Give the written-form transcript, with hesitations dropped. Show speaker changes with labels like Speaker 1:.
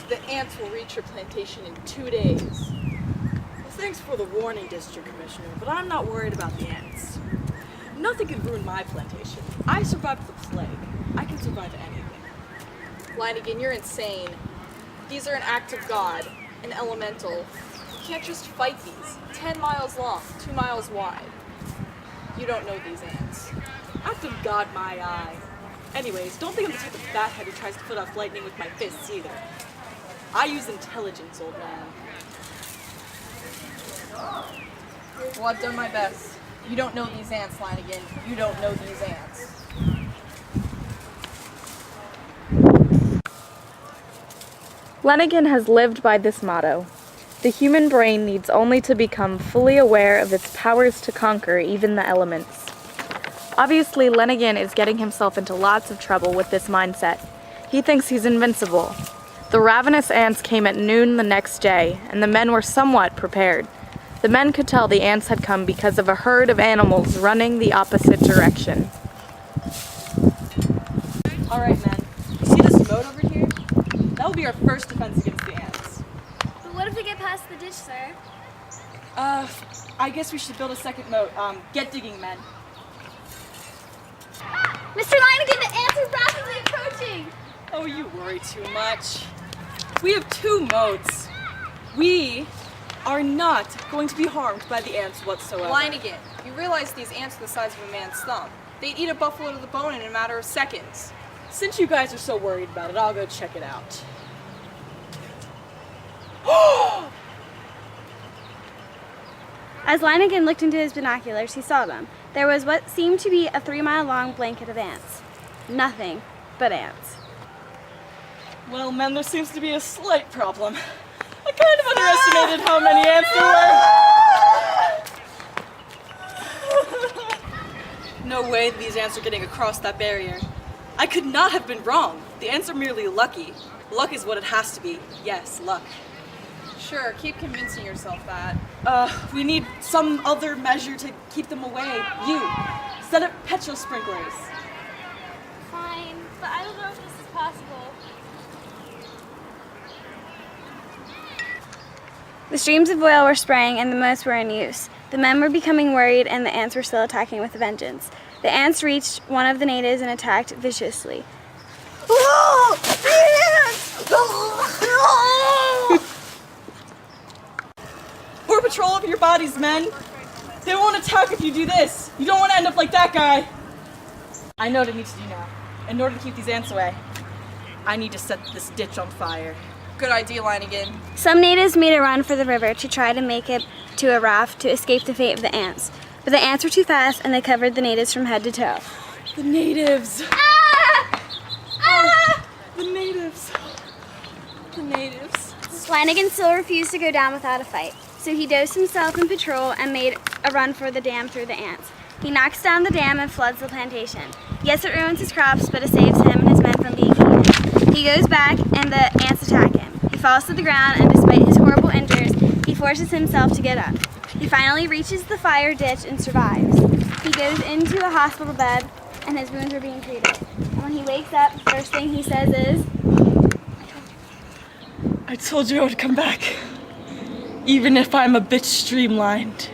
Speaker 1: The ants will reach your plantation in 2 days.
Speaker 2: Well, thanks for the warning, District Commissioner, but I'm not worried about the ants. Nothing can ruin my plantation. I survived the plague. I can survive anything.
Speaker 1: Flanagan, you're insane. These are an act of God, an elemental. You can't just fight these. 10 miles long, 2 miles wide. You don't know these ants.
Speaker 2: Act of God, my eye. Anyways, don't think I'm the type of fathead who tries to put off lightning with my fists either. I use intelligence, old man.
Speaker 1: Well, I've done my best. You don't know these ants, Flanagan. You don't know these ants.
Speaker 3: Flanagan has lived by this motto. The human brain needs only to become fully aware of its powers to conquer even the elements. Obviously, Flanagan is getting himself into lots of trouble with this mindset. He thinks he's invincible. The ravenous ants came at noon the next day, and the men were somewhat prepared. The men could tell the ants had come because of a herd of animals running the opposite direction.
Speaker 2: All right, men. You see this moat over here? That will be our first defense against the ants.
Speaker 4: But what if we get past the ditch, sir?
Speaker 2: I guess we should build a second moat. Get digging, men.
Speaker 4: Mr. Flanagan, the ants are rapidly approaching!
Speaker 2: Oh, you worry too much. We have 2 moats. We are not going to be harmed by the ants whatsoever.
Speaker 1: Flanagan, you realize these ants are the size of a man's thumb. They'd eat a buffalo to the bone in a matter of seconds.
Speaker 2: Since you guys are so worried about it, I'll go check it out.
Speaker 4: As Flanagan looked into his binoculars, he saw them. There was what seemed to be a 3-mile-long blanket of ants. Nothing but ants.
Speaker 2: Well, men, there seems to be a slight problem. I kind of underestimated how many ants there were. No way these ants are getting across that barrier. I could not have been wrong. The ants are merely lucky. Luck is what it has to be. Yes, luck.
Speaker 1: Sure, keep convincing yourself that.
Speaker 2: We need some other measure to keep them away. You, set up petrol sprinklers.
Speaker 4: Fine, but I don't know if this is possible. The streams of oil were spraying and the moats were in use. The men were becoming worried and the ants were still attacking with a vengeance. The ants reached one of the natives and attacked viciously.
Speaker 2: More patrol over your bodies, men. They won't attack if you do this. You don't want to end up like that guy. I know what I need to do now. In order to keep these ants away, I need to set this ditch on fire.
Speaker 1: Good idea, Flanagan.
Speaker 4: Some natives made a run for the river to try to make it to a raft to escape the fate of the ants. But the ants were too fast and they covered the natives from head to toe.
Speaker 2: The natives.
Speaker 4: Ah! Ah!
Speaker 2: The natives. The natives.
Speaker 4: Flanagan still refused to go down without a fight, so he dosed himself in petrol and made a run for the dam through the ants. He knocks down the dam and floods the plantation. Yes, it ruins his crops, but it saves him and his men from being eaten. He goes back and the ants attack him. He falls to the ground and despite his horrible injuries, he forces himself to get up. He finally reaches the fire ditch and survives. He goes into a hospital bed and his wounds are being treated. And when he wakes up, the first thing he says is,
Speaker 2: I told you I would come back. Even if I'm a bit streamlined.